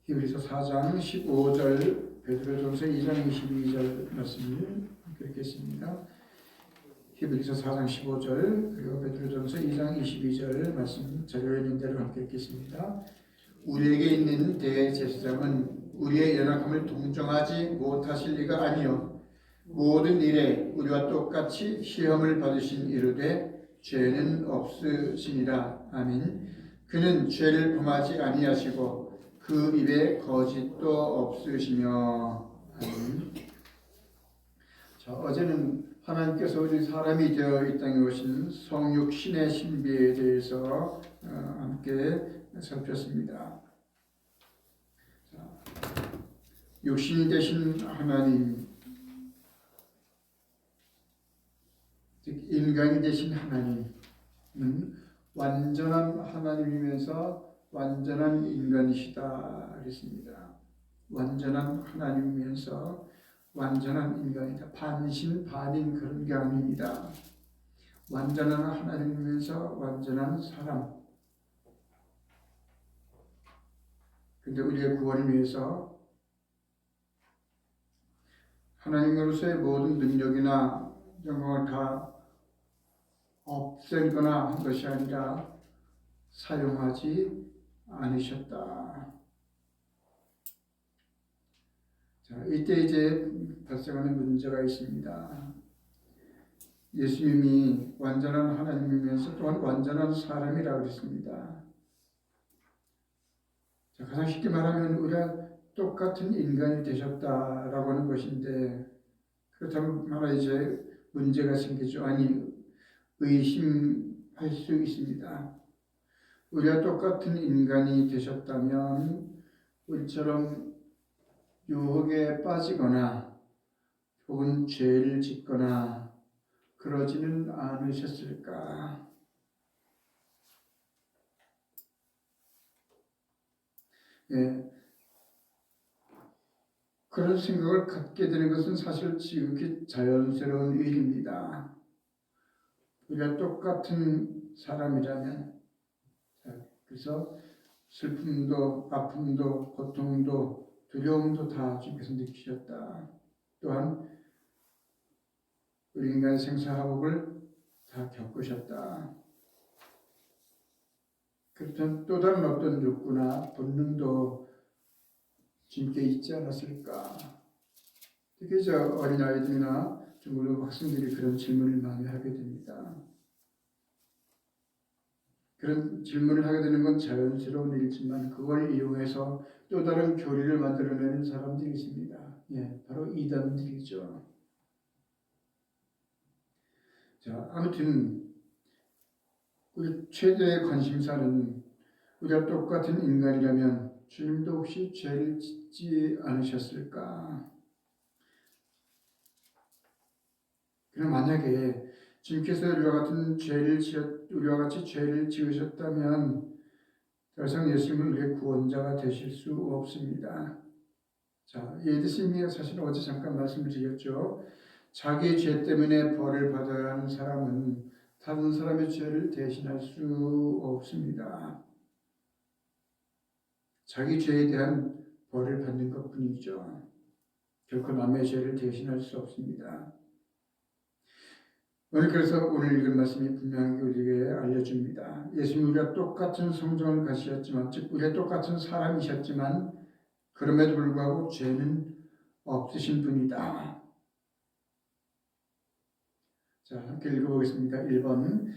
히브리서 4장 15절, 베드로전서 2장 22절 말씀을 읽겠습니다. 히브리서 4장 15절 그리고 베드로전서 2장 22절 말씀 자료에 있는 대로 함께 읽겠습니다. 우리에게 있는 대제사장은 우리의 연약함을 동정하지 못하실 리가 아니요 모든 일에 우리와 똑같이 시험을 받으신 이르되 죄는 없으시니라. 아멘. 그는 죄를 범하지 아니하시고 그 입에 거짓도 없으시며. 아멘. 자, 어제는 하나님께서 우리 사람이 되어 이 땅에 오신 성육 신의 신비에 대해서 함께 살폈습니다. 자, 육신이 되신 하나님, 즉 인간이 되신 하나님은 완전한 하나님이면서 완전한 인간이시다 그랬습니다. 완전한 하나님이면서 완전한 인간이다. 반신반인 그런 게 아닙니다. 완전한 하나님이면서 완전한 사람. 근데 우리의 구원을 위해서 하나님으로서의 모든 능력이나 영광을 다 없앤거나 한 것이 아니라 사용하지 않으셨다. 자, 이때 이제 발생하는 문제가 있습니다. 예수님이 완전한 하나님이면서 또한 완전한 사람이라고 그랬습니다. 자, 가장 쉽게 말하면 우리가 똑같은 인간이 되셨다라고 하는 것인데, 그렇다면 말하 이제 문제가 생기죠. 아니, 의심할 수 있습니다. 우리가 똑같은 인간이 되셨다면 우리처럼 유혹에 빠지거나 혹은 죄를 짓거나 그러지는 않으셨을까? 예, 그런 생각을 갖게 되는 것은 사실 지극히 자연스러운 일입니다. 우리가 똑같은 사람이라면, 그래서 슬픔도 아픔도 고통도 두려움도 다 주께서 느끼셨다. 또한 우리 인간의 생사화복을 다 겪으셨다. 그렇다면 또 다른 어떤 욕구나 본능도 주님께 있지 않았을까? 특히 저 어린아이들이나 중고등 학생들이 그런 질문을 많이 하게 됩니다. 그런 질문을 하게 되는 건 자연스러운 일이지만 그걸 이용해서 또 다른 교리를 만들어내는 사람들이 있습니다. 예, 바로 이단들이죠. 자, 아무튼 우리 최대의 관심사는 우리가 똑같은 인간이라면 주님도 혹시 죄를 짓지 않으셨을까? 그럼 만약에 주님께서 우리와 같이 죄를 지으셨다면 더 이상 예수님은 우리의 구원자가 되실 수 없습니다. 자, 예수님이 사실 어제 잠깐 말씀을 드렸죠. 자기 죄 때문에 벌을 받아야 하는 사람은 다른 사람의 죄를 대신할 수 없습니다. 자기 죄에 대한 벌을 받는 것뿐이죠. 결코 남의 죄를 대신할 수 없습니다. 그래서 오늘 읽은 말씀이 분명하게 우리에게 알려줍니다. 예수님 우리가 똑같은 성정을 가지셨지만, 즉 우리가 똑같은 사람이셨지만 그럼에도 불구하고 죄는 없으신 분이다. 자, 함께 읽어보겠습니다. 1번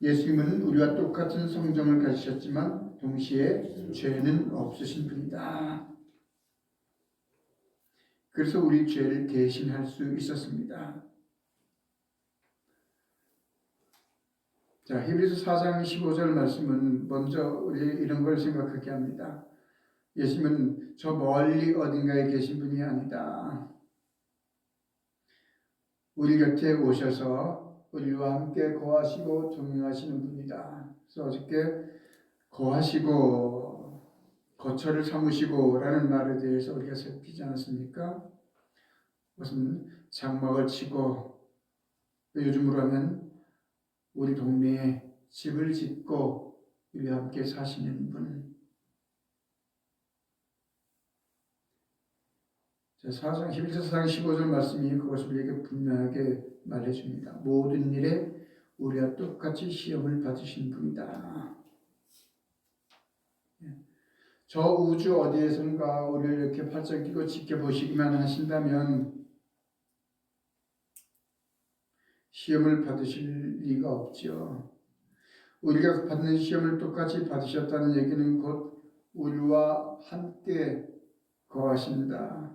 예수님은 우리와 똑같은 성정을 가지셨지만 동시에 죄는 없으신 분이다. 그래서 우리 죄를 대신할 수 있었습니다. 자, 히브리서 4장 15절 말씀은 먼저 우리 이런 걸 생각하게 합니다. 예수님은 저 멀리 어딘가에 계신 분이 아니다. 우리 곁에 오셔서 우리와 함께 거하시고 동행하시는 분이다. 그래서 어저께 거하시고 거처를 삼으시고 라는 말에 대해서 우리가 살피지 않았습니까? 무슨 장막을 치고 요즘으로 하면 우리 동네에 집을 짓고 우리와 함께 사시는 분. 사장 11서 4장 15절 말씀이 그것을 우리에게 분명하게 말해줍니다. 모든 일에 우리와 똑같이 시험을 받으신 분이다. 저 우주 어디에선가 우리를 이렇게 팔짱 끼고 지켜보시기만 하신다면 시험을 받으실 리가 없죠. 우리가 받는 시험을 똑같이 받으셨다는 얘기는 곧 우리와 함께 거하신다.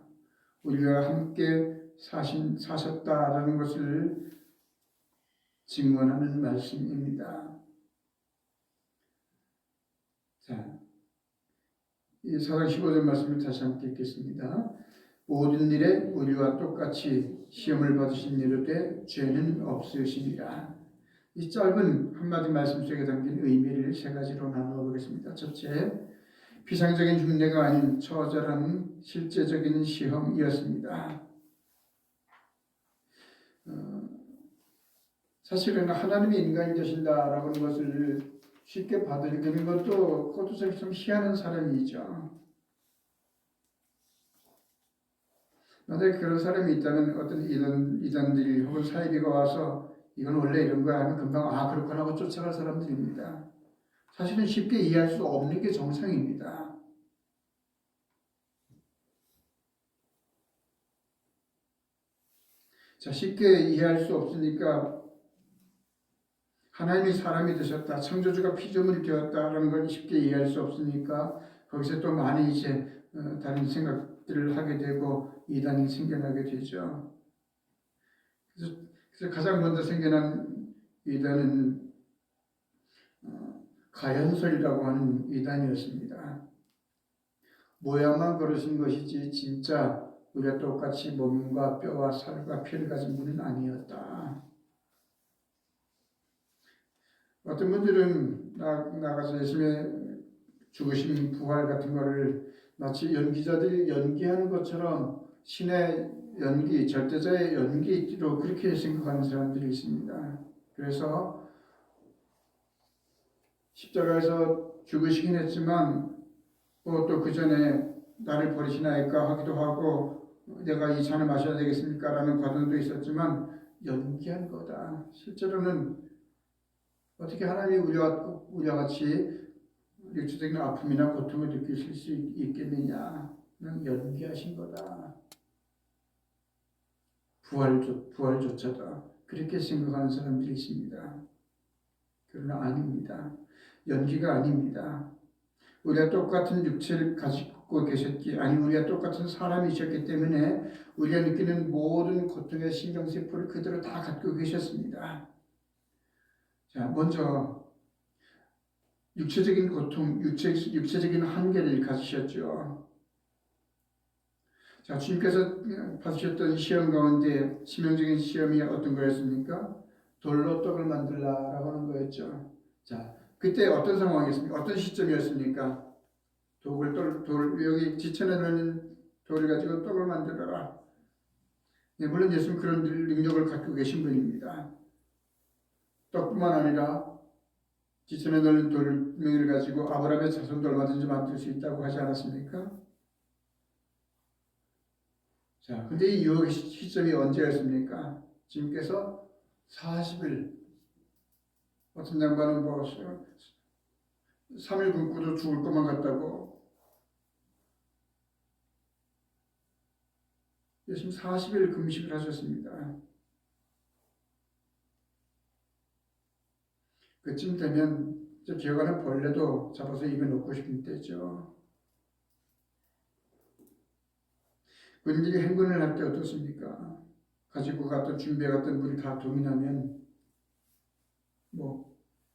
우리와 함께 사셨다라는 것을 증언하는 말씀입니다. 자, 이 사장 15절 말씀을 다시 함께 읽겠습니다. 모든 일에 우리와 똑같이 시험을 받으신 이르되 죄는 없으시니라. 이 짧은 한마디 말씀 속에 담긴 의미를 세 가지로 나누어 보겠습니다. 첫째, 피상적인 흉내가 아닌 처절한 실제적인 시험이었습니다. 사실은 하나님이 인간이 되신다라고 하는 것을 쉽게 받아들이는 그것도 좀 희한한 사람이죠. 만약에 그런 사람이 있다면 어떤 이단들이 혹은 사이비가 와서 이건 원래 이런 거야 하면 금방 그렇구나 하고 쫓아갈 사람들입니다. 사실은 쉽게 이해할 수 없는 게 정상입니다. 자, 쉽게 이해할 수 없으니까 하나님이 사람이 되셨다, 창조주가 피조물이 되었다라는 걸 쉽게 이해할 수 없으니까 거기서 또 많이 이제 다른 생각들을 하게 되고 이단이 생겨나게 되죠. 그래서 가장 먼저 생겨난 이단은 가연설이라고 하는 이단이었습니다. 모양만 그러신 것이지 진짜 우리가 똑같이 몸과 뼈와 살과 피를 가진 분은 아니었다. 어떤 분들은 나가서 예수님의 죽으심 부활 같은 거를 마치 연기자들이 연기하는 것처럼 신의 연기, 절대자의 연기로 그렇게 생각하는 사람들이 있습니다. 그래서 십자가에서 죽으시긴 했지만 또 그 전에 나를 버리시나이까 하기도 하고 내가 이 잔을 마셔야 되겠습니까? 라는 과정도 있었지만 연기한 거다. 실제로는 어떻게 하나님이 우리와 같이 육체적인 아픔이나 고통을 느끼실 수 있겠느냐? 그냥 연기하신 거다. 부활조차다. 그렇게 생각하는 사람들이 있습니다. 그러나 아닙니다. 연기가 아닙니다. 우리가 똑같은 육체를 가지고 계셨기, 아니 우리가 똑같은 사람이셨기 때문에 우리가 느끼는 모든 고통의 신경세포를 그대로 다 갖고 계셨습니다. 자, 먼저 육체적인 고통, 육체적인 한계를 가지셨죠. 자, 주님께서 받으셨던 시험 가운데 치명적인 시험이 어떤 거였습니까? 돌로 떡을 만들라라고 하는 거였죠. 자, 그때 어떤 상황이었습니까? 어떤 시점이었습니까? 여기 지천에 넣는 돌을 가지고 떡을 만들어라. 네, 물론 예수는 그런 능력을 갖고 계신 분입니다. 떡뿐만 아니라 지천에 넣는 돌멩이를 가지고 아브라함의 자손도 얼마든지 만들 수 있다고 하지 않았습니까? 자, 근데 이 유혹의 시점이 언제였습니까? 주님께서 40일, 어떤 양반은 3일 굶고도 죽을 것만 같다고 예수님 40일 금식을 하셨습니다. 그쯤 되면 기어가는 벌레도 잡아서 입에 넣고 싶은 때죠. 군인들이 행군을 할 때 어떻습니까? 가지고 갔던 준비해갔던 물이 다 동이 나면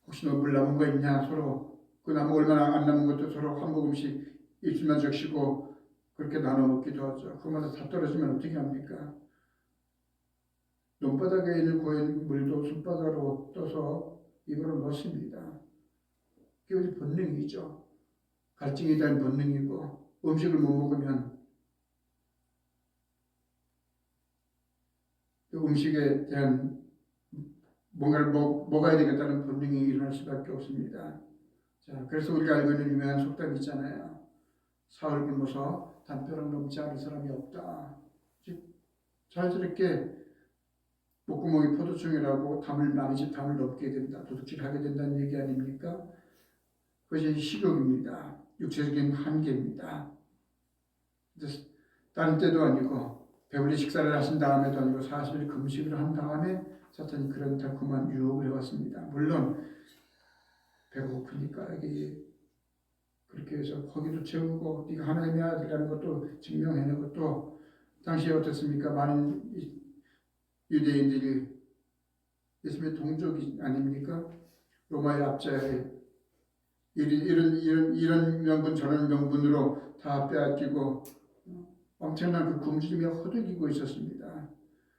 혹시 너 물 남은 거 있냐 서로 그 나무 얼마나 안 남은 것도 서로 한 모금씩 입술만 적시고 그렇게 나눠 먹기도 하죠. 그마다 다 떨어지면 어떻게 합니까? 논바닥에 있는 고인 물도 손바닥으로 떠서 입으로 넣습니다. 그게 우리 본능이죠. 갈증에 대한 본능이고 음식을 못 먹으면 그 음식에 대한 뭔가를 먹어야 되겠다는 본능이 일어날 수밖에 없습니다. 자, 그래서 우리가 알고 있는 유명한 속담이 있잖아요. 사흘 굶어서 담벼락 넘지 않을 사람이 없다. 자연스럽게 목구멍이 포도청이라고 담을 넘게 된다, 도둑질하게 된다는 얘기 아닙니까? 그것이 식욕입니다. 육체적인 한계입니다. 다른 때도 아니고 배불리 식사를 하신 다음에도 아니고 40일 금식을 한 다음에 사탄이 그런 달콤한 유혹을 해왔습니다. 물론 배가 고프니까 이게 그렇게 해서 허기도 채우고 네가 하나님의 아들이라는 것도 증명해내고 또 당시에 어떻습니까? 많은 유대인들이 예수님의 동족이 아닙니까? 로마의 압제하에 이런 명분 저런 명분으로 다 빼앗기고 엄청난 그 굶주림에 허덕이고 있었습니다.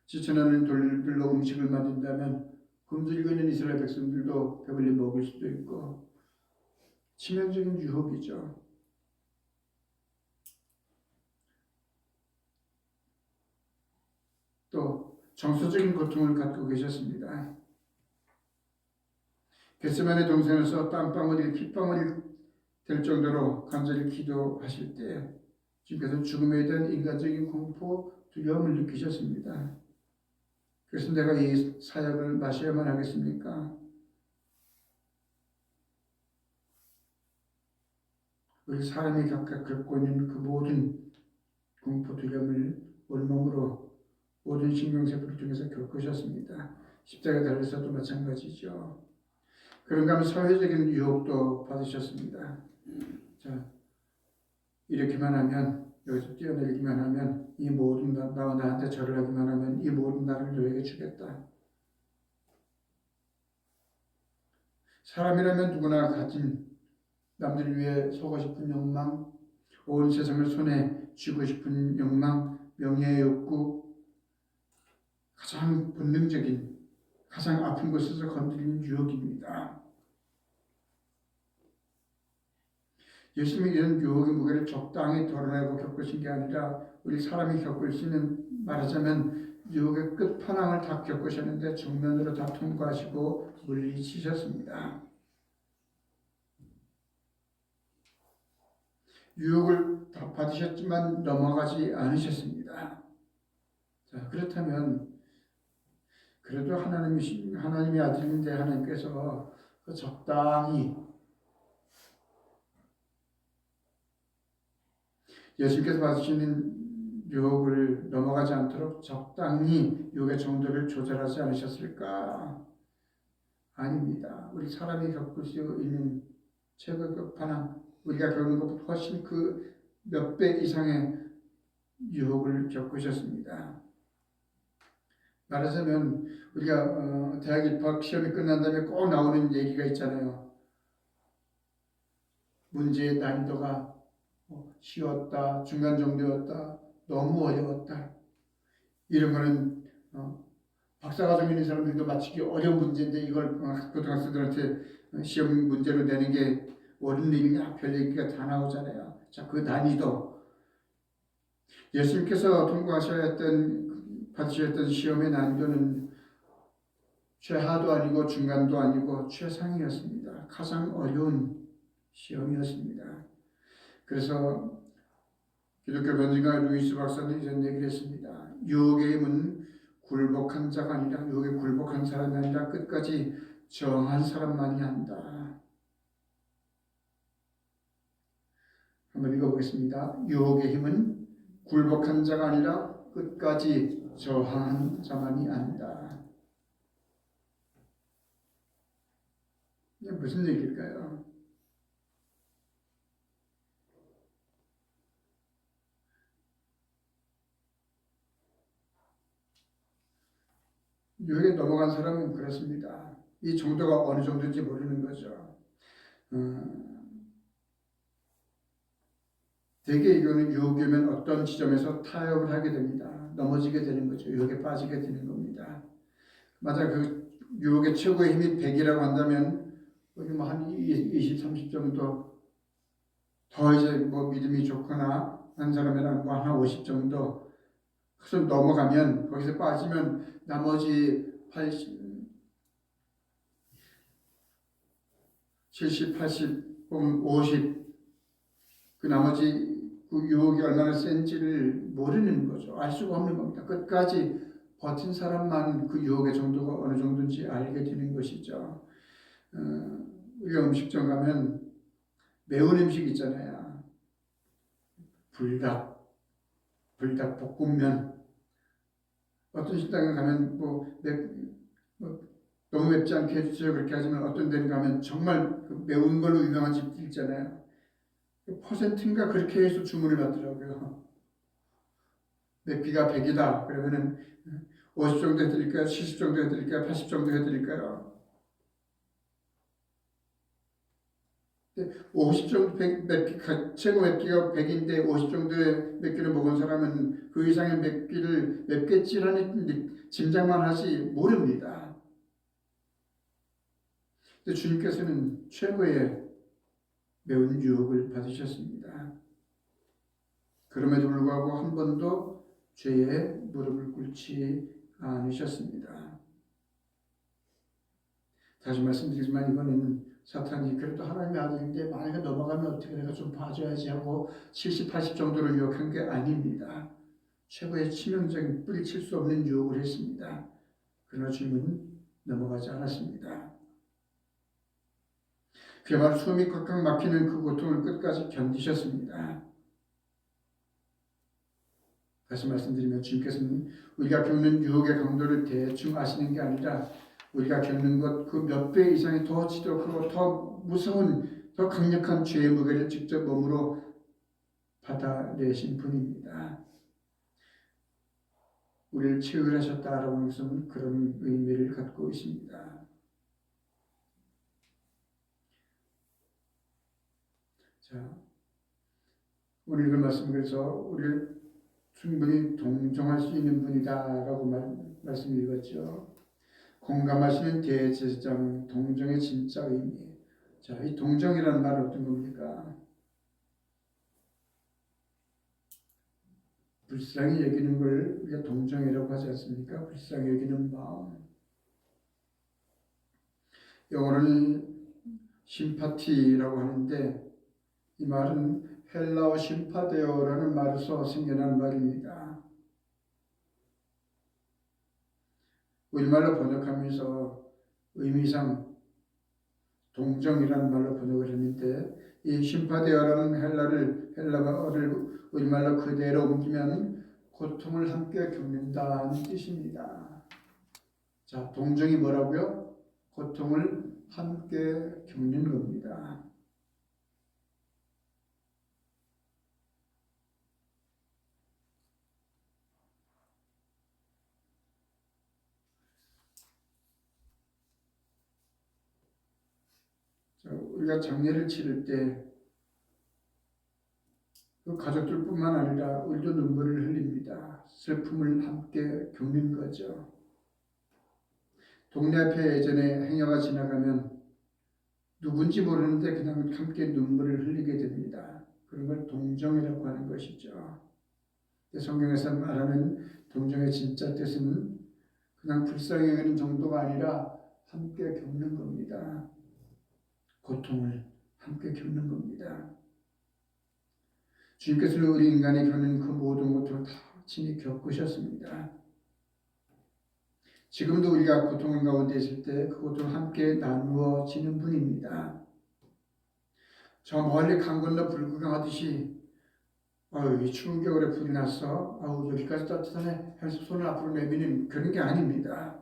지천하는 돌들로 음식을 만든다면 굶주리고 있는 이스라엘 백성들도 배불리 먹을 수도 있고 치명적인 유혹이죠. 또 정서적인 고통을 갖고 계셨습니다. 겟세마네 동산에서 핏방울이 될 정도로 간절히 기도하실 때 주께서 죽음에 대한 인간적인 공포, 두려움을 느끼셨습니다. 그래서 내가 이 사역을 마셔야만 하겠습니까? 우리 사람이 각각 겪고 있는 그 모든 공포, 두려움을 온몸으로 모든 신경세포를 통해서 겪으셨습니다. 십자가에 달려서도 마찬가지죠. 그런가 하면 사회적인 유혹도 받으셨습니다. 자, 이렇게만 하면, 여기서 뛰어내리기만 하면, 이 모든 나와 나한테 절을 하기만 하면 이 모든 나를 너에게 주겠다. 사람이라면 누구나 가진 남들을 위해 서고 싶은 욕망, 온 세상을 손에 쥐고 싶은 욕망, 명예의 욕구, 가장 본능적인, 가장 아픈 곳에서 건드리는 유혹입니다. 예수님이 이런 유혹의 무게를 적당히 덜어내고 겪으신 게 아니라 우리 사람이 겪을 수 있는, 말하자면 유혹의 끝판왕을 다 겪으셨는데 정면으로 다 통과하시고 물리치셨습니다. 유혹을 다 받으셨지만 넘어가지 않으셨습니다. 자, 그렇다면 그래도 하나님의 아들인데 하나님께서 그 적당히 예수님께서 받으시는 유혹을 넘어가지 않도록 적당히 유혹의 정도를 조절하지 않으셨을까? 아닙니다. 우리 사람이 겪을 수 있는 최고의 끝판왕, 우리가 겪는 것보다 훨씬 그 몇 배 이상의 유혹을 겪으셨습니다. 말하자면 우리가 대학 입학 시험이 끝난 다음에 꼭 나오는 얘기가 있잖아요. 문제의 난이도가 쉬웠다, 중간 정도였다, 너무 어려웠다. 이런 거는 박사과정 있는 사람들도 맞추기 어려운 문제인데 이걸 고등학생들한테 시험 문제로 내는 게 어려운 일이냐, 별 얘기가 다 나오잖아요. 자, 그 난이도, 예수님께서 받으셔야 했던 시험의 난이도는 최하도 아니고 중간도 아니고 최상이었습니다. 가장 어려운 시험이었습니다. 그래서 기독교 변증가 루이스 박사는 이런 얘기를 했습니다. 유혹의 힘은 굴복한 자가 아니라, 유혹에 굴복한 사람이 아니라 끝까지 정한 사람만이 한다. 한번 읽어보겠습니다. 유혹의 힘은 굴복한 자가 아니라 끝까지 저항한 자만이 안다. 이게 무슨 얘기일까요? 유혹에 넘어간 사람은 그렇습니다. 이 정도가 어느 정도인지 모르는 거죠. 대개 이거는 유혹이면 어떤 지점에서 타협을 하게 됩니다. 넘어지게 되는 거죠. 유혹에 빠지게 되는 겁니다. 맞아, 그 유혹의 최고의 힘이 100이라고 한다면 여기 한 20, 30 정도 더 이제 믿음이 좋거나 한 사람이랑 한 50 정도 그래서 넘어가면, 거기서 빠지면 나머지 80, 70, 80 혹은 50, 그 나머지 그 유혹이 얼마나 센지를 모르는 거죠. 알 수가 없는 겁니다. 끝까지 버틴 사람만 그 유혹의 정도가 어느 정도인지 알게 되는 것이죠. 우리가 음식점 가면 매운 음식 있잖아요. 불닭볶음면. 어떤 식당에 가면 뭐 너무 맵지 않게 해주세요. 그렇게 하지만 어떤 데는 가면 정말 그 매운 걸로 유명한 집들 있잖아요. 퍼센트인가 그렇게 해서 주문을 받더라고요. 맵기가 100이다. 그러면은 50 정도 해드릴까요? 70 정도 해드릴까요? 80 정도 해드릴까요? 50 정도 최고 맵기가 100인데 50 정도의 맵기를 먹은 사람은 그 이상의 맵기를 맵겠지라는 짐작만 하지 모릅니다. 근데 주님께서는 최고의 매운 유혹을 받으셨습니다. 그럼에도 불구하고 한 번도 죄에 무릎을 꿇지 않으셨습니다. 다시 말씀드리지만 이거는 사탄이 그래도 하나님의 아들인데 만약에 넘어가면 어떻게 내가 좀 봐줘야지 하고 70, 80 정도로 유혹한 게 아닙니다. 최고의 치명적인 뿌리칠 수 없는 유혹을 했습니다. 그러나 주님은 넘어가지 않았습니다. 그야말로 숨이 꽉꽉 막히는 그 고통을 끝까지 견디셨습니다. 다시 말씀드리면 주님께서는 우리가 겪는 유혹의 강도를 대충 아시는 게 아니라 우리가 겪는 것 그 몇 배 이상이 더 지독하고 더 무서운 더 강력한 죄의 무게를 직접 몸으로 받아내신 분입니다. 우리를 체휼하셨다라고 하는 것은 그런 의미를 갖고 있습니다. 자, 오늘 그 말씀 그래서 우리를 충분히 동정할 수 있는 분이다라고 말씀 읽었죠. 공감하시는 대제사장 동정의 진짜 의미. 자, 이 동정이라는 말은 어떤 겁니까? 불쌍히 여기는 걸 우리가 동정이라고 하지 않습니까? 불쌍히 여기는 마음. 영어로는 심파티라고 하는데 이 말은 헬라어 심파데오라는 말에서 생겨난 말입니다. 우리말로 번역하면서 의미상 동정이라는 말로 번역을 했는데 이 심파데오라는 헬라어를 우리말로 그대로 옮기면 고통을 함께 겪는다는 뜻입니다. 자, 동정이 뭐라고요? 고통을 함께 겪는 겁니다. 자, 우리가 장례를 치를 때 그 가족들뿐만 아니라 우리도 눈물을 흘립니다. 슬픔을 함께 겪는 거죠. 동네 앞에 예전에 행여가 지나가면 누군지 모르는데 그냥 함께 눈물을 흘리게 됩니다. 그런 걸 동정이라고 하는 것이죠. 성경에서 말하는 동정의 진짜 뜻은 그냥 불쌍히 여기는 정도가 아니라 함께 겪는 겁니다. 고통을 함께 겪는 겁니다. 주님께서는 우리 인간이 겪는 그 모든 고통을 다 친히 겪으셨습니다. 지금도 우리가 고통 가운데 있을 때 그 고통을 함께 나누어지는 분입니다. 저 멀리 강 건너 불구경하듯이 이 추운 겨울에 불이 났어. 여기까지 따뜻하네. 해서 손을 앞으로 내미는 그런 게 아닙니다.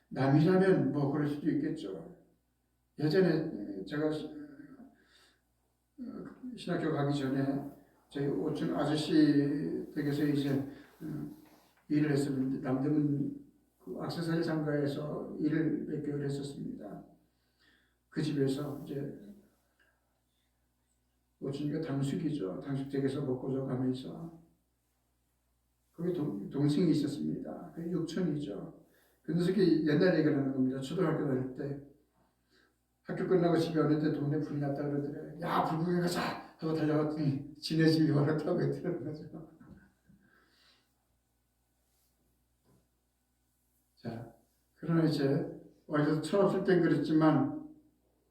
남이라면 뭐 그럴 수도 있겠죠. 예전에 제가 신학교 가기 전에 저희 오촌 아저씨 댁에서 이제 일을 했었는데 남대문 그 액세서리 상가에서 일을 몇 개월 했었습니다. 그 집에서 이제 오촌이가 당숙이죠. 당숙 댁에서 먹고 저가면서 거기 동생이 있었습니다. 그 육촌이죠. 그 녀석이 옛날 얘기를 하는 겁니다. 초등학교 다닐 때 학교 끝나고 집에 오는데 동네 불이 났다 그러더래. 야, 불 구경 가자 하고 달려갔더니 지네 집이 얼었다고 했더라고요. 자, 그러나 이제 어디서 철없을 땐 그랬지만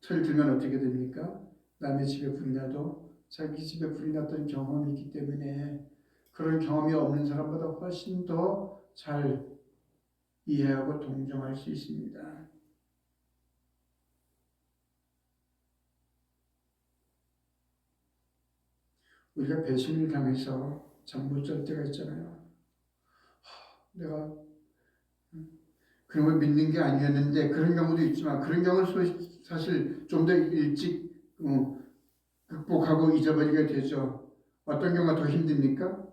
철이 들면 어떻게 됩니까? 남의 집에 불이 나도 자기 집에 불이 났던 경험이 있기 때문에 그런 경험이 없는 사람보다 훨씬 더 잘 이해하고 동정할 수 있습니다. 우리가 배신을 당해서 잠 못 잘 때가 있잖아요. 내가 그런 걸 믿는 게 아니었는데 그런 경우도 있지만 그런 경우는 사실 좀 더 일찍 극복하고 잊어버리게 되죠. 어떤 경우가 더 힘듭니까?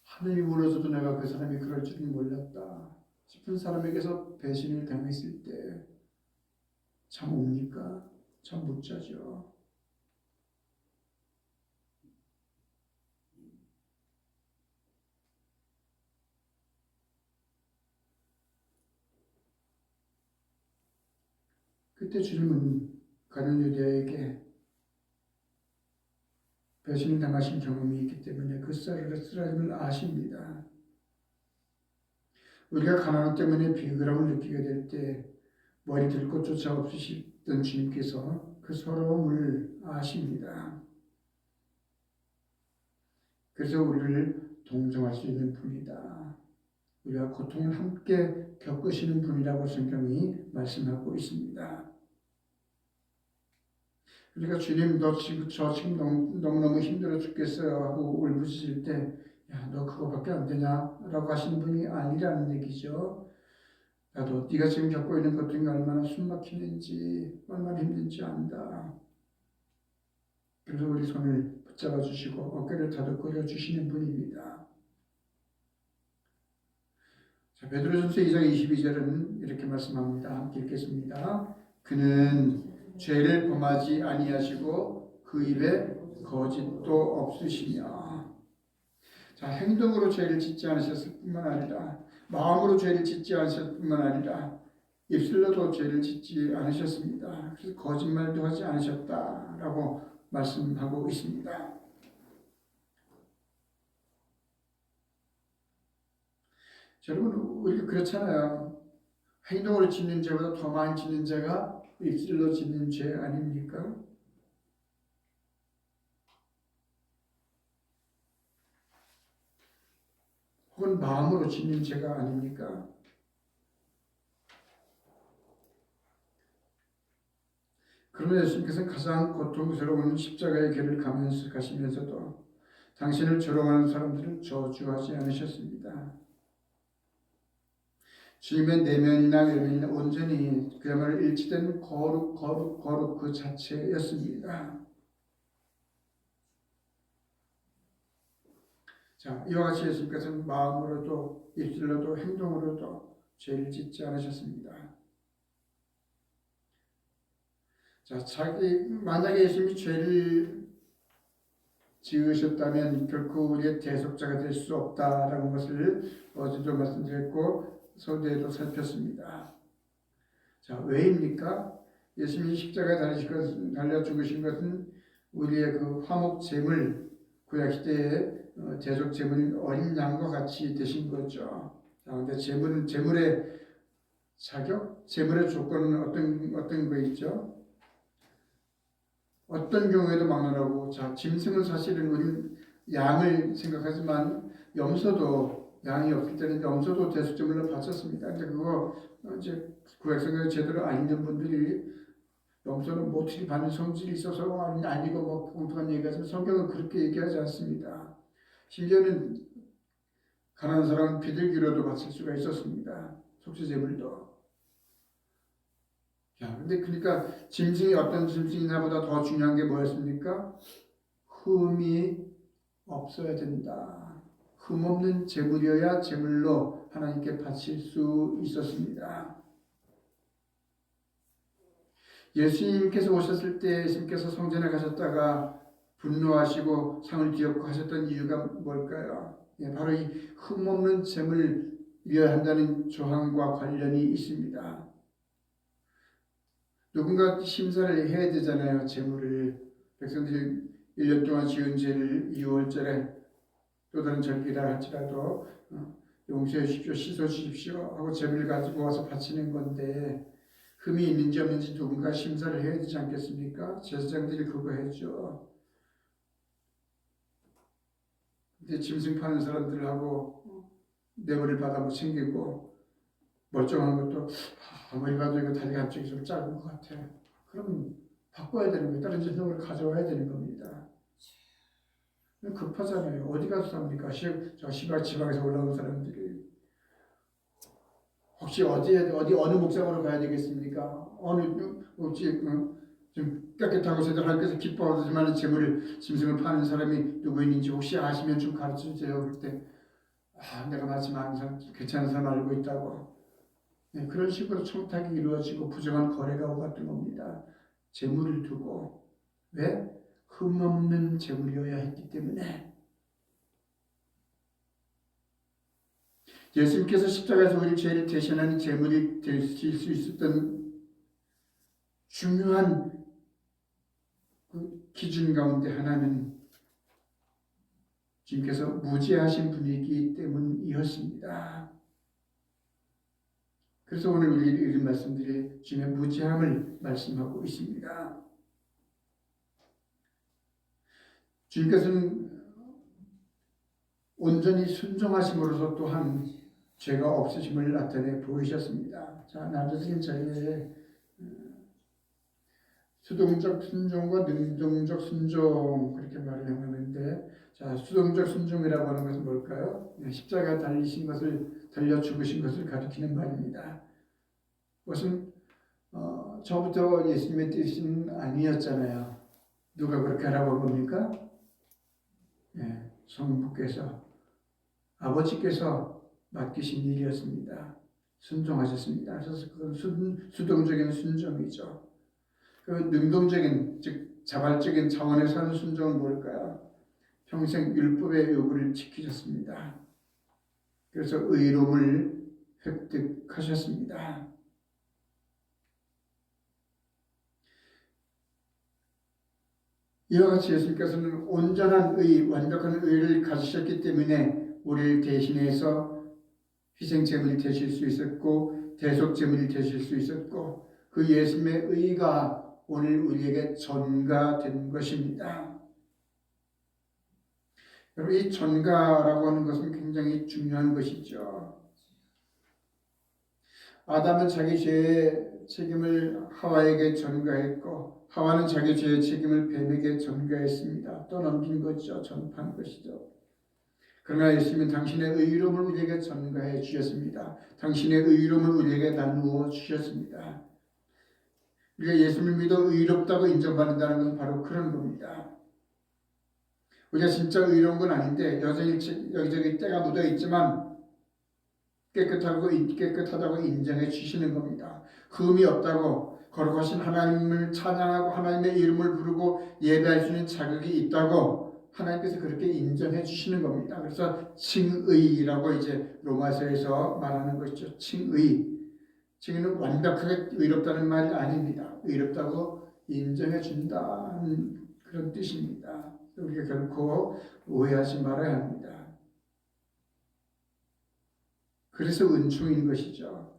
하늘이 무너져도 내가 그 사람이 그럴 줄은 몰랐다 싶은 사람에게서 배신을 당했을 때 잠 옵니까? 잠 못 자죠. 그때 주님은 가룟 유대에게 배신을 당하신 경험이 있기 때문에 그 쓰라림을 아십니다. 우리가 가난함 때문에 비굴함을 느끼게 될 때 머리 들 곳조차 없으시던 주님께서 그 서러움을 아십니다. 그래서 우리를 동정할 수 있는 분이다. 우리가 고통을 함께 겪으시는 분이라고 성경이 말씀하고 있습니다. 그러니까 주님 저 지금 너무너무 힘들어 죽겠어요 하고 울부짖을 때 야, 너 그거밖에 안 되냐? 라고 하시는 분이 아니라는 얘기죠. 나도 네가 지금 겪고 있는 것 중에 얼마나 숨막히는지 얼마나 힘든지 안다. 그래서 우리 손을 붙잡아 주시고 어깨를 다독거려 주시는 분입니다. 자, 베드로전서 2장 22절은 이렇게 말씀합니다. 함께 읽겠습니다. 그는 죄를 범하지 아니하시고 그 입에 거짓도 없으시며. 자, 행동으로 죄를 짓지 않으셨을 뿐만 아니라 마음으로 죄를 짓지 않으셨을 뿐만 아니라 입술로도 죄를 짓지 않으셨습니다. 그래서 거짓말도 하지 않으셨다라고 말씀하고 있습니다. 여러분, 우리가 그렇잖아요. 행동으로 짓는 죄보다 더 많이 짓는 죄가 입술로 짓는 죄 아닙니까? 혹은 마음으로 짓는 죄가 아닙니까? 그러나 예수님께서는 가장 고통스러운 십자가의 길을 가시면서도 당신을 조롱하는 사람들을 저주하지 않으셨습니다. 주님의 내면이나 외면이나 온전히 그야말로 일치된 거룩 그 자체였습니다. 자, 이와 같이 예수님께서는 마음으로도 입술로도 행동으로도 죄를 짓지 않으셨습니다. 자, 만약에 예수님이 죄를 지으셨다면 결코 우리의 대속자가 될 수 없다라는 것을 어제도 말씀드렸고 서두에도 살폈습니다. 자, 왜입니까? 예수님이 십자가에 달려 죽으신 것은 우리의 그 화목 제물, 구약 시대의 대속 제물인 어린 양과 같이 되신 거죠. 자, 근데 제물의 자격, 제물의 조건은 어떤 거 있죠? 어떤 경우에도 막론하고, 자, 짐승은 사실은 우리는 양을 생각하지만 염소도 양이 없을 때는 염소도 대속제물로 바쳤습니다. 근데 그거 이제 구약성경 제대로 안 읽는 분들이 염소는 모티를 받는 성질이 있어서 아니고 뭐 엉뚱한 얘기하지만 성경은 그렇게 얘기하지 않습니다. 심지어는 가난한 사람은 비둘기로도 바칠 수가 있었습니다. 속죄제물도. 자, 근데 그러니까 짐승이 어떤 짐승이냐보다 더 중요한 게 뭐였습니까? 흠이 없어야 된다. 흠 없는 제물이어야 제물로 하나님께 바칠 수 있었습니다. 예수님께서 오셨을 때 예수님께서 성전에 가셨다가 분노하시고 상을 뒤엎고 하셨던 이유가 뭘까요? 바로 이 흠 없는 제물이어야 한다는 조항과 관련이 있습니다. 누군가 심사를 해야 되잖아요. 제물을. 백성들이 1년 동안 지은 죄를 2월절에 또 다른 절기라 할지라도 용서해 주십시오, 씻어 주십시오 하고 제물을 가지고 와서 바치는 건데 흠이 있는지 없는지 누군가 심사를 해야 되지 않겠습니까? 제사장들이 그거 했죠. 근데 짐승 파는 사람들하고 뇌물을 받아 못 챙기고 멀쩡한 것도 아무리 봐도 이거 다리 한쪽이 좀 짧은 것 같아. 그럼 바꿔야 되는 거예요. 다른 제사장을 가져와야 되는 겁니다. 급하잖아요. 어디 가서 삽니까? 저 지방에서 올라온 사람들이 혹시 어느 목장으로 가야 되겠습니까? 혹시 좀 깨끗하고 제대로 하나님께서 기뻐하실 만한 짐승을 파는 사람이 누구 있는지 혹시 아시면 좀 가르쳐 주세요. 그럴 때 내가 마침 항상 괜찮은 사람 알고 있다고. 네, 그런 식으로 청탁이 이루어지고 부정한 거래가 오갔던 겁니다. 재물을 두고 왜? 흠없는 재물이어야 했기 때문에. 예수님께서 십자가에서 우리 죄를 대신하는 제물이 될 수 있었던 중요한 그 기준 가운데 하나는 주님께서 무죄하신 분이기 때문이었습니다. 그래서 오늘 우리 읽은 말씀들이 주님의 무죄함을 말씀하고 있습니다. 주님께서는 온전히 순종하심으로써 또한 죄가 없으심을 나타내 보이셨습니다. 자, 나누어진 자리에 수동적 순종과 능동적 순종 그렇게 말을 하는데, 자, 수동적 순종이라고 하는 것은 뭘까요? 십자가 달리신 것을 달려 죽으신 것을 가리키는 말입니다. 그것은 처음부터 예수님의 뜻은 아니었잖아요. 누가 그렇게 하라고 한 겁니까? 성부께서 아버지께서 맡기신 일이었습니다. 순종하셨습니다. 그래서 그건 수동적인 순종이죠. 그 능동적인, 즉 자발적인 차원에서 하는 순종은 뭘까요? 평생 율법의 요구를 지키셨습니다. 그래서 의로움을 획득하셨습니다. 이와 같이 예수님께서는 온전한 의, 완벽한 의를 가지셨기 때문에 우리를 대신해서 희생제물이 되실 수 있었고 대속제물이 되실 수 있었고 그 예수님의 의가 오늘 우리에게 전가된 것입니다. 여러분, 이 전가라고 하는 것은 굉장히 중요한 것이죠. 아담은 자기 죄의 책임을 하와에게 전가했고 하와는 자기 죄의 책임을 뱀에게 전가했습니다. 떠넘긴 것이죠. 전파한 것이죠. 그러나 예수님은 당신의 의로움을 우리에게 전가해 주셨습니다. 당신의 의로움을 우리에게 나누어 주셨습니다. 우리가 예수님을 믿어 의롭다고 인정받는다는 것은 바로 그런 겁니다. 우리가 진짜 의로운 건 아닌데 여전히 여기저기 때가 묻어 있지만 깨끗하다고 인정해 주시는 겁니다. 흠이 없다고 거룩하신 하나님을 찬양하고 하나님의 이름을 부르고 예배할 수 있는 자격이 있다고 하나님께서 그렇게 인정해 주시는 겁니다. 그래서 칭의라고 이제 로마서에서 말하는 것이죠. 칭의. 칭의는 완벽하게 의롭다는 말이 아닙니다. 의롭다고 인정해 준다는 그런 뜻입니다. 우리가 결코 오해하지 말아야 합니다. 그래서 은총인 것이죠.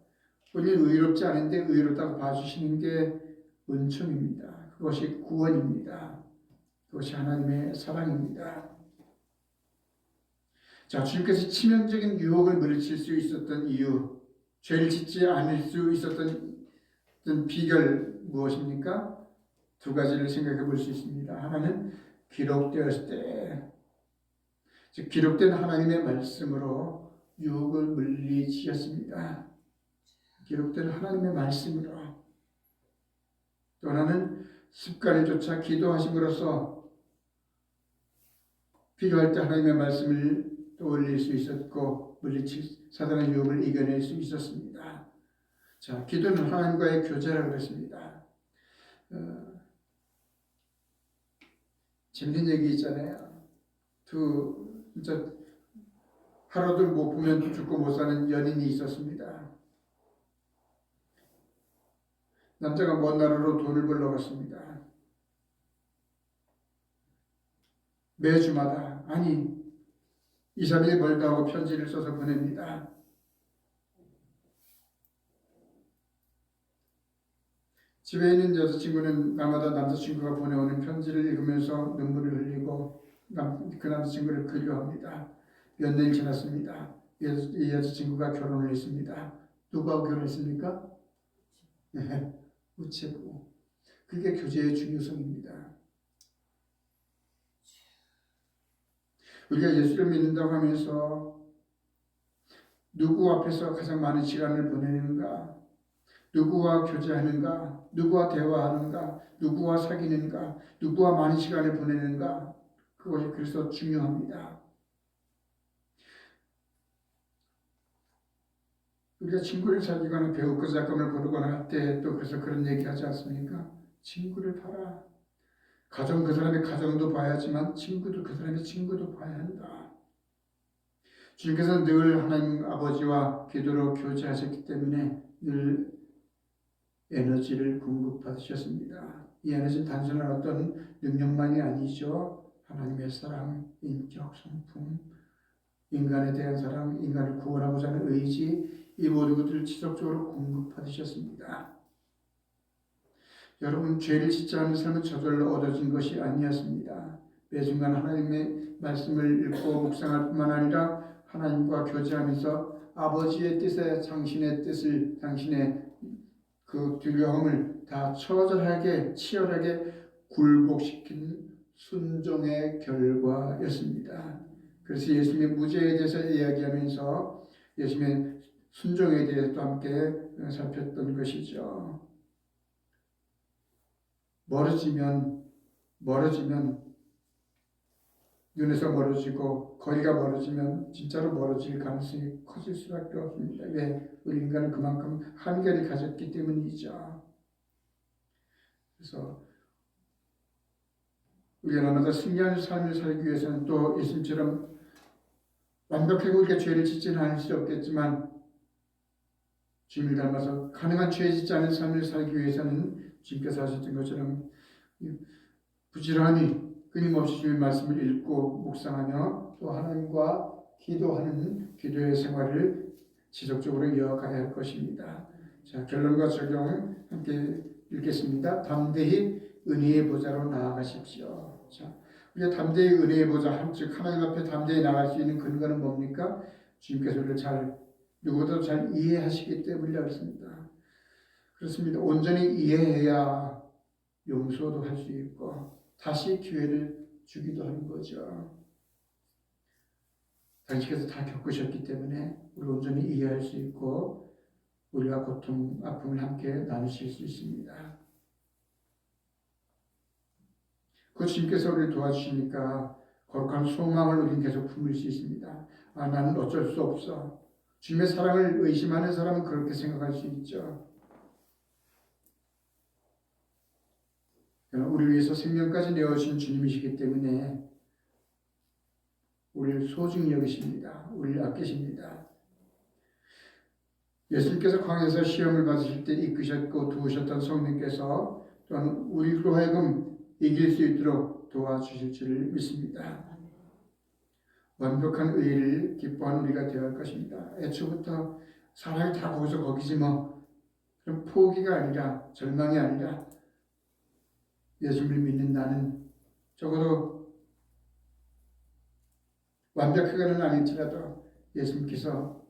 우리는 의롭지 않은데 의롭다고 봐주시는 게 은총입니다. 그것이 구원입니다. 그것이 하나님의 사랑입니다. 자, 주님께서 치명적인 유혹을 물리칠 수 있었던 이유, 죄를 짓지 않을 수 있었던 비결 무엇입니까? 두 가지를 생각해 볼 수 있습니다. 하나는 기록되었을 때, 즉 기록된 하나님의 말씀으로 유혹을 물리치셨습니다. 기록된 하나님의 말씀으로. 또 하나는 습관을 쫓아 기도하심으로써 필요할 때 하나님의 말씀을 떠올릴 수 있었고 물리칠 사단의 유혹을 이겨낼 수 있었습니다. 자, 기도는 하나님과의 교제라고 그랬습니다. 재밌는 얘기 있잖아요. 진짜 하루도 못 보면 죽고 못 사는 연인이 있었습니다. 남자가 먼 나라로 돈을 벌러 갔습니다. 매주마다, 아니 이삭이 멀다 하고 편지를 써서 보냅니다. 집에 있는 여자친구는 날마다 남자친구가 보내오는 편지를 읽으면서 눈물을 흘리고 그 남자친구를 그리워합니다. 몇 년 지났습니다. 이 여자친구가 결혼을 했습니다. 누구하고 결혼했습니까? 네, 우체부. 그게 교제의 중요성입니다. 우리가 예수를 믿는다고 하면서 누구 앞에서 가장 많은 시간을 보내는가? 누구와 교제하는가? 누구와 대화하는가? 누구와 사귀는가? 누구와 많은 시간을 보내는가? 그것이 그래서 중요합니다. 우리가 친구를 사귀거나 배우 사건을 고르거나 할 때 또 그래서 그런 얘기 하지 않습니까? 친구를 봐라. 가정 그 사람의 가정도 봐야지만 친구도 그 사람의 친구도 봐야 한다. 주님께서 늘 하나님 아버지와 기도로 교제하셨기 때문에 늘 에너지를 공급받으셨습니다. 이 에너지는 단순한 어떤 능력만이 아니죠. 하나님의 사랑, 인격, 성품, 인간에 대한 사랑, 인간을 구원하고자 하는 의지, 이 모든 것들을 지속적으로 공급받으셨습니다. 여러분, 죄를 짓지 않은 삶은 저절로 얻어진 것이 아니었습니다. 매 순간 하나님의 말씀을 읽고 묵상할 뿐만 아니라 하나님과 교제하면서 아버지의 뜻에 당신의 뜻을, 당신의 그 두려움을 다 처절하게 치열하게 굴복시킨 순종의 결과였습니다. 그래서 예수님의 무죄에 대해서 이야기하면서 예수님의 순종에 대해서도 함께 살폈던 것이죠. 멀어지면 눈에서 멀어지고 거리가 멀어지면 진짜로 멀어질 가능성이 커질 수밖에 없습니다. 왜? 우리 인간은 그만큼 한계를 가졌기 때문이죠. 그래서 우리가 날마다 승리하는 삶을 살기 위해서는 또 예수님처럼 완벽하게 우리가 죄를 짓지는 않을 수 없겠지만 주님을 닮아서 가능한 죄 짓지 않은 삶을 살기 위해서는 주님께서 하셨던 것처럼 부지런히 끊임없이 주님의 말씀을 읽고 묵상하며 또 하나님과 기도하는 기도의 생활을 지속적으로 이어가야 할 것입니다. 자, 결론과 적용 함께 읽겠습니다. 담대히 은혜의 보좌로 나아가십시오. 자, 우리가 담대히 은혜의 보좌, 즉 하나님 앞에 담대히 나갈 수 있는 근거는 뭡니까? 주님께서 우리를 누구보다 잘 이해하시기 때문이라 그렇습니다. 그렇습니다. 온전히 이해해야 용서도 할 수 있고 다시 기회를 주기도 하는 거죠. 당신께서 다 겪으셨기 때문에 우리 온전히 이해할 수 있고 우리가 고통, 아픔을 함께 나누실 수 있습니다. 그 주님께서 우리를 도와주시니까 거룩한 소망을 우리는 계속 품을 수 있습니다. 아, 나는 어쩔 수 없어. 주님의 사랑을 의심하는 사람은 그렇게 생각할 수 있죠. 우리 위해서 생명까지 내어주신 주님이시기 때문에 우리를 소중히 여기십니다. 우리를 아끼십니다. 예수님께서 광야에서 시험을 받으실 때 이끄셨고 도우셨던 성령께서 또한 우리로 하여금 이길 수 있도록 도와주실 줄 믿습니다. 완벽한 의를 기뻐하는 우리가 되어야 할 것입니다. 애초부터 사람이 다 거기서 거기지 뭐 그럼 포기가 아니라 절망이 아니라 예수님을 믿는 나는 적어도 완벽하게는 아닐지라도 예수님께서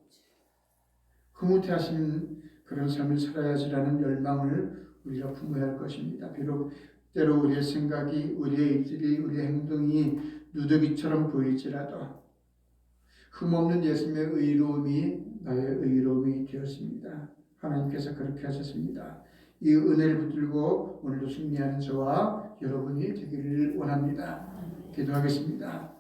흐뭇해하시는 그런 삶을 살아야지라는 열망을 우리가 품어야 할 것입니다. 비록 때로 우리의 생각이, 우리의 입술이, 우리의 행동이 누더기처럼 보일지라도 흠없는 예수님의 의로움이 나의 의로움이 되었습니다. 하나님께서 그렇게 하셨습니다. 이 은혜를 붙들고 오늘도 승리하는 저와 여러분이 되기를 원합니다. 기도하겠습니다.